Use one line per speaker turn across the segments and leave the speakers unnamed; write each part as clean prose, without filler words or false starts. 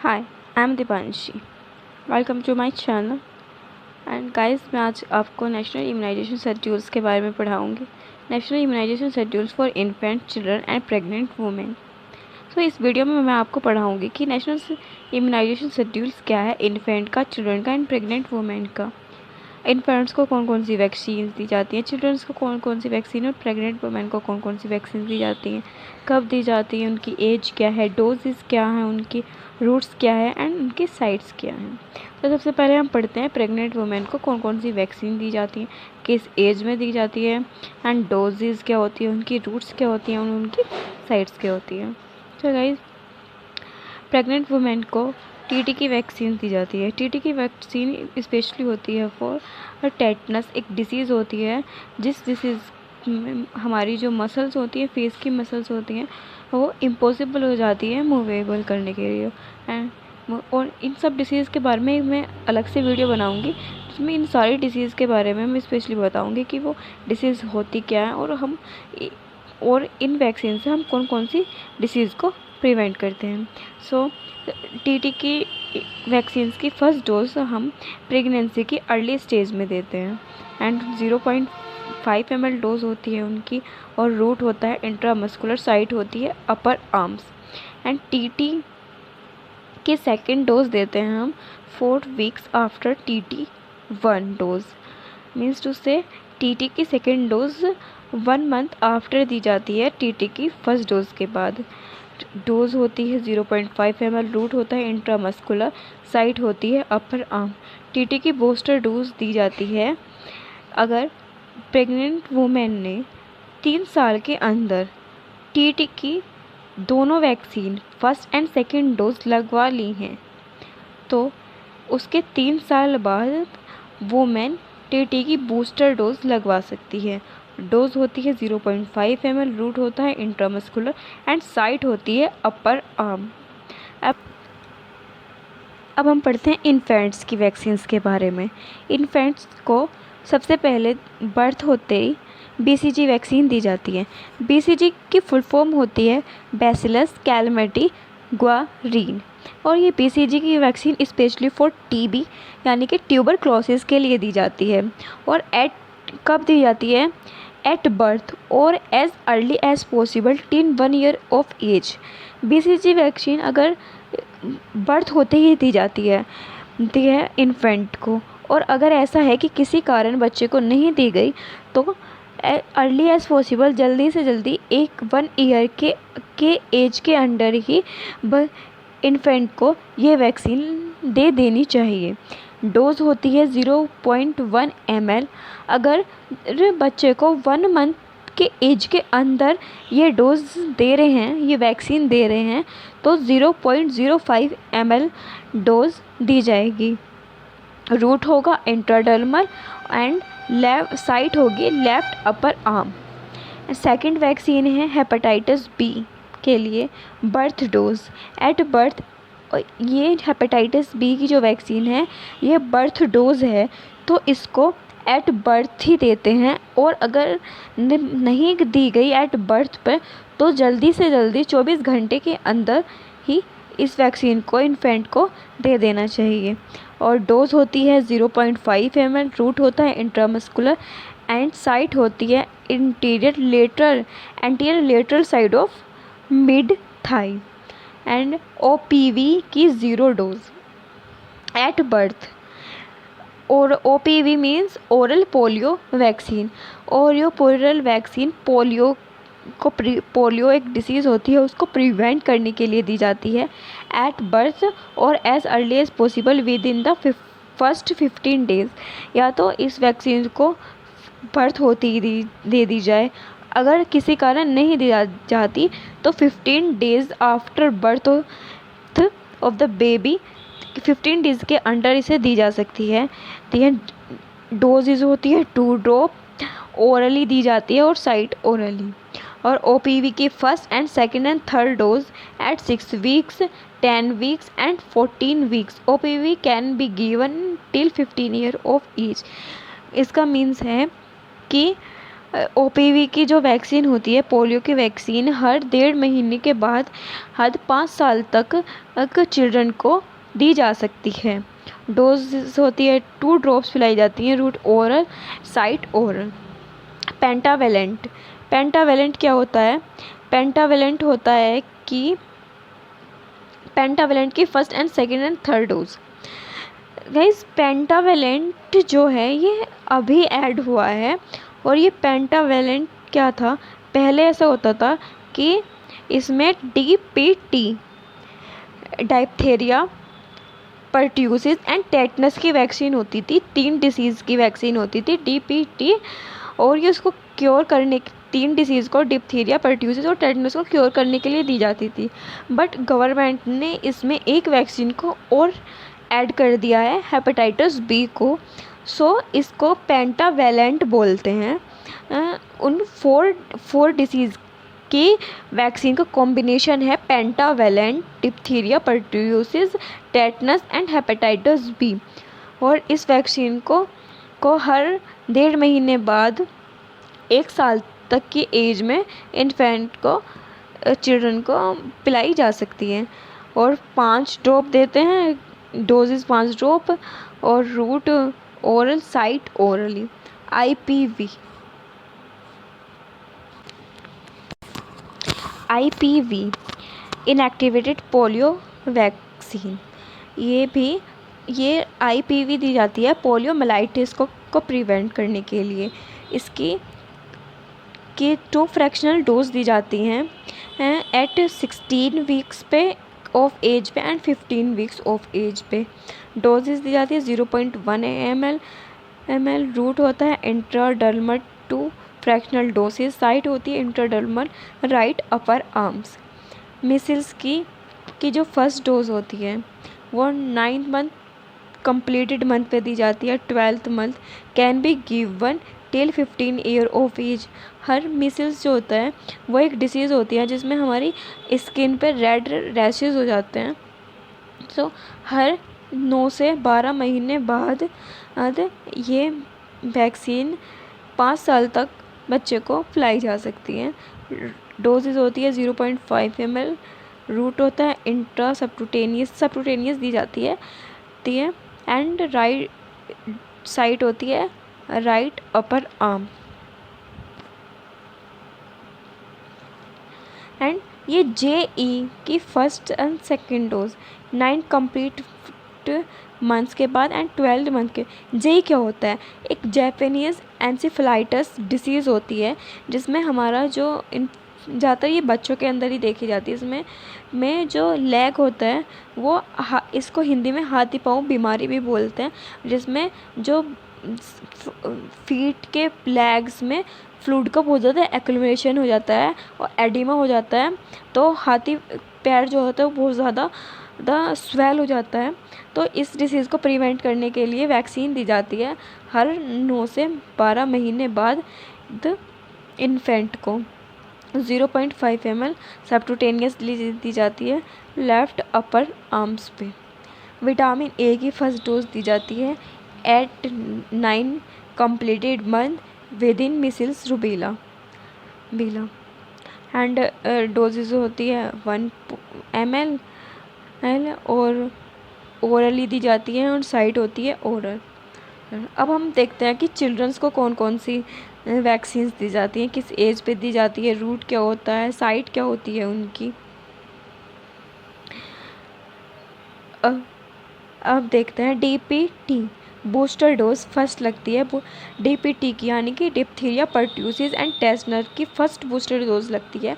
Hi, I am Deepanshi. Welcome to my channel. And guys, मैं आज आपको नेशनल इम्यूनाइजेशन शेड्यूल्स के बारे में पढ़ाऊँगी। National immunisation schedules for infant, children and pregnant women. So इस वीडियो में मैं आपको पढ़ाऊँगी कि नेशनल इम्यूनाइजेशन शेड्यूल्स क्या है इन्फेंट का, चिल्ड्रन का एंड प्रेग्नेंट वुमेन का। इन्फेंट्स को कौन कौन सी वैक्सीन दी जाती हैं, चिल्ड्रंस को कौन कौन सी वैक्सीन और प्रेग्नेंट वुमेन को कौन कौन सी वैक्सीन दी जाती हैं, कब दी जाती हैं, उनकी एज क्या है, डोजेस क्या हैं, उनकी रूट्स क्या है एंड उनके साइट्स क्या हैं। तो सबसे पहले हम पढ़ते हैं प्रेग्नेंट वुमेन को कौन कौन सी वैक्सीन दी जाती हैं, किस एज में दी जाती है एंड डोजेस क्या होती है, उनकी रूट्स क्या होती हैं और उनकी साइट्स क्या होती हैं। तो गाइस, प्रेग्नेंट वुमेन को टीटी की वैक्सीन दी जाती है। टीटी की वैक्सीन स्पेशली होती है फॉर टेटनस, एक डिसीज़ होती है जिस डिसीज़ में हमारी जो मसल्स होती हैं, फेस की मसल्स होती हैं, वो इम्पॉसिबल हो जाती है मूवेबल करने के लिए। एंड और इन सब डिसीज़ के बारे में मैं अलग से वीडियो बनाऊंगी जिसमें इन सारी डिसीज़ के बारे में मैं स्पेशली बताऊंगी कि वो डिसीज़ होती क्या है और इन वैक्सीन से हम कौन कौन सी डिसीज़ को प्रिवेंट करते हैं। सो टीटी की वैक्सीन्स की फ़र्स्ट डोज हम प्रेगनेंसी की अर्ली स्टेज में देते हैं एंड 0.5 ml डोज होती है उनकी, और रूट होता है इंट्रामस्कुलर, साइट होती है अपर आर्म्स। एंड टीटी की सेकेंड डोज देते हैं हम 4 weeks after TT 1 dose. Means two से टीटी की सेकेंड डोज 1 मंथ आफ्टर दी जाती है टीटी की फर्स्ट डोज के बाद। डोज होती है 0.5 ml, रूट होता है इंट्रामस्कुलर, साइट होती है अपर आर्म। टीटी की बूस्टर डोज दी जाती है अगर प्रेग्नेंट वुमेन ने 3 साल के अंदर टीटी की दोनों vaccine first and second dose लगवा ली हैं, तो उसके 3 साल बाद वुमेन टीटी की बूस्टर डोज लगवा सकती है। डोज होती है 0.5 ml, रूट होता है इंट्रामस्कुलर एंड साइट होती है अपर आर्म। अब हम पढ़ते हैं इन्फेंट्स की वैक्सीन्स के बारे में। इन्फेंट्स को सबसे पहले बर्थ होते ही बीसीजी वैक्सीन दी जाती है। बीसीजी की फुल फॉर्म होती है बैसिलस कैलमेटी ग्वारीन, और ये बीसीजी की वैक्सीन स्पेशली फॉर टीबी यानी कि ट्यूबरक्लोसिस के लिए दी जाती है। और कब दी जाती है? एट बर्थ और as early as possible till 1 year of age. BCG vaccine अगर बर्थ होते ही दी जाती है इन्फेंट को, और अगर ऐसा है कि किसी कारण बच्चे को नहीं दी गई तो अर्ली एज पॉसिबल, जल्दी से जल्दी 1 year के एज के अंडर ही इन्फेंट को ये वैक्सीन दे देनी चाहिए। डोज होती है 0.1 ml। अगर बच्चे को 1 month के एज के अंदर ये डोज दे रहे हैं, ये वैक्सीन दे रहे हैं, तो 0.05 ml डोज दी जाएगी। रूट होगा इंट्राडर्मल एंड साइट होगी left upper arm. Second vaccine है हेपेटाइटिस बी के लिए बर्थ डोज एट बर्थ। ये हेपेटाइटिस बी की जो वैक्सीन है ये बर्थ डोज है, तो इसको एट बर्थ ही देते हैं, और अगर नहीं दी गई एट बर्थ पर तो जल्दी से जल्दी 24 घंटे के अंदर ही इस वैक्सीन को इन्फेंट को दे देना चाहिए। और डोज होती है 0.5 ml, रूट होता है इंट्रामस्कुलर एंड साइट होती है anterior lateral side of mid thigh. And OPV की 0 डोज एट बर्थ। और OPV means oral polio vaccine. Oral vaccine polio एक डिसीज़ होती है, उसको प्रिवेंट करने के लिए दी जाती है एट बर्थ और as early as possible within the first 15 days. या तो इस वैक्सीन को बर्थ होती ही दे दी जाए, अगर किसी कारण नहीं दी जाती तो 15 days after birth of the baby, 15 days के अंडर इसे दी जा सकती है। डोजेज होती है 2 ड्रॉप, ओरली दी जाती है और साइट ओरली। और ओपीवी की first and second and third dose at 6 weeks, 10 weeks and 14 weeks. OPV can be given till 15 year of age. इसका मीन्स है कि OPV की जो वैक्सीन होती है, पोलियो की वैक्सीन, हर 1.5 महीने के बाद हद 5 साल तक चिल्ड्रन को दी जा सकती है। डोज होती है 2 ड्रॉप्स पिलाई जाती हैं, route oral, site oral. Pentavalent, pentavalent क्या होता है? पेंटावेलेंट होता है कि पेंटावेलेंट की first and second and third dose. Guys, pentavalent जो है ये अभी ऐड हुआ है, और ये पेंटावेलेंट क्या था? पहले ऐसा होता था कि इसमें DPT, डायप्थेरिया, परट्यूसिस एंड टेटनस की वैक्सीन होती थी। 3 डिसीज़ की वैक्सीन होती थी DPT, और ये उसको क्योर करने, 3 डिसीज़ को, डिप्थीरिया, परट्यूसिस और टेटनस को क्योर करने के लिए दी जाती थी। बट गवर्नमेंट ने इसमें एक वैक्सीन को और ऐड कर दिया है, हेपेटाइटिस बी को। सो इसको पेंटावेलेंट बोलते हैं। उन 4 डिसीज़ की वैक्सीन का कॉम्बिनेशन है pentavalent, diphtheria, pertussis, tetanus and hepatitis B. और इस वैक्सीन को हर 1.5 महीने बाद 1 साल तक की एज में इन्फेंट को, चिल्ड्रन को पिलाई जा सकती है। और 5 ड्रॉप देते हैं, डोजेस 5 ड्रॉप, और route oral, site orally. IPV, inactivated polio vaccine. ये IPV दी जाती है पोलियो मेलाइटिस को प्रिवेंट करने के लिए। इसकी 2 फ्रैक्शनल डोज दी जाती हैं एट 16 वीक्स पे ऑफ एज पे एंड 15 वीक्स ऑफ एज पे। डोजेस दी जाती है 0.1 ml। रूट होता है इंट्राडर्मल 2 फ्रैक्शनल डोसेज। साइट होती है intradermal, right upper arms. Measles की जो फर्स्ट डोज होती है वो 9th मंथ कंप्लीटेड मंथ पे दी जाती है। 12th month can be given till 15 year of age. हर मिसिल्स जो होता है वो एक डिसीज़ होती है जिसमें हमारी स्किन पे रेड रैशेस हो जाते हैं। सो हर 9 से 12 महीने बाद ये वैक्सीन 5 साल तक बच्चे को पिलाई जा सकती है। डोजेज होती है 0.5 ml। रूट होता है इंट्रा सबक्यूटेनियस दी जाती है एंड राइट साइट होती है राइट अपर आर्म। एंड ये JE की first and second dose 9 complete months के बाद एंड 12 मंथ के। JE क्या होता है? एक जैपनीज एंसेफेलाइटिस डिसीज़ होती है जिसमें हमारा जो ज़्यादातर ये बच्चों के अंदर ही देखी जाती है। इसमें जो लेग होता है वो इसको हिंदी में हाथी पाँव बीमारी भी बोलते हैं, जिसमें जो फीट के लेग्स में फ्लूइड का बहुत ज़्यादा एक्युमुलेशन हो जाता है और एडिमा हो जाता है, तो हाथी पैर जो होता है वो बहुत ज़्यादा स्वेल हो जाता है। तो इस डिसीज़ को प्रिवेंट करने के लिए वैक्सीन दी जाती है हर 9 से 12 महीने बाद इन्फेंट को। 0.5 ml सबक्यूटेनियस दी जाती है लेफ्ट अपर आर्म्स पे। विटामिन A की फर्स्ट डोज दी जाती है at 9 completed month within measles rubella. And doses होती है 1 ml और ओरली दी जाती है और साइट होती है ओरल। अब हम देखते हैं कि चिल्ड्रंस को कौन कौन सी वैक्सीन्स दी जाती हैं, किस एज पे दी जाती है, रूट क्या होता है, साइट क्या होती है उनकी। अब देखते हैं DPT बूस्टर डोज फर्स्ट लगती है DPT की, यानी कि डिप्थीरिया, परट्यूसिस एंड टेटनस की फर्स्ट बूस्टर डोज लगती है।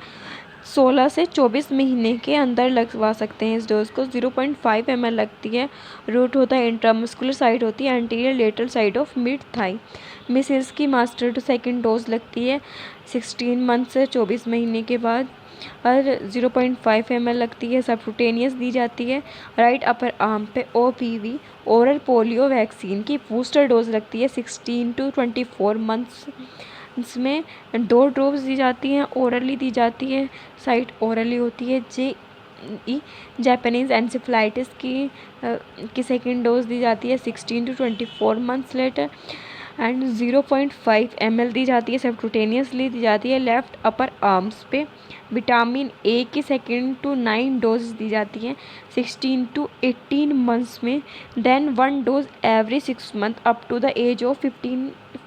16 से 24 महीने के अंदर लगवा सकते हैं इस डोज को। 0.5 ml लगती है। रूट होता है इंट्रामस्कुलर, साइड होती है anterior lateral side of mid thigh. Measles की मास्टर टू सेकेंड डोज लगती है 16 मंथ से 24 महीने के बाद और 0.5 ml लगती है। सबक्यूटेनियस दी जाती है राइट अपर आर्म पे। OPV ओरल पोलियो वैक्सीन की बूस्टर डोज लगती है 16 to 24 मंथ्स। इसमें 2 ड्रॉप्स दी जाती हैं, ओरली दी जाती है, साइट ओरली होती है। JE जापानीज एंसेफेलाइटिस की सेकेंड डोज दी जाती है 16 to 24 months later. And 0.5 ml दी जाती है सबक्यूटेनियसली दी जाती है लेफ्ट अपर आर्म्स पे। विटामिन ए की 2 to 9 डोज दी जाती है 16 to 18 मंथ्स में। Then 1 dose every 6 month up to the age of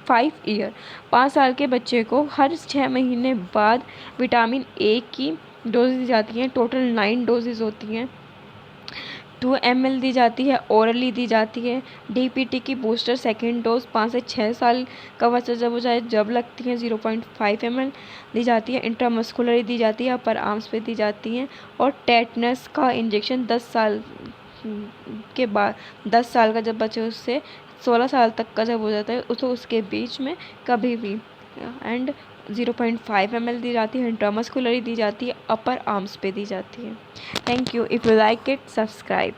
5 year. 5 साल के बच्चे को हर 6 महीने बाद विटामिन ए की डोज दी जाती है। टोटल 9 डोजेज होती हैं। 2 ml दी जाती है, ओरली दी जाती है। डीपीटी की बूस्टर सेकेंड डोज 5 से 6 साल का बच्चा जब हो जाए जब लगती है। 0.5 ml दी जाती है। इंट्रामस्कुलर दी जाती है, अपर आर्म्स पे दी जाती हैं। और टेटनस का इंजेक्शन 10 साल के बाद 10 साल का जब बच्चे उससे 16 साल तक का जब हो जाता है तो उसके बीच में कभी भी। एंड 0.5 ml दी जाती है। इंट्रामस्कुलर दी जाती है, अपर आर्म्स पे दी जाती है। Thank you. If you like it, subscribe.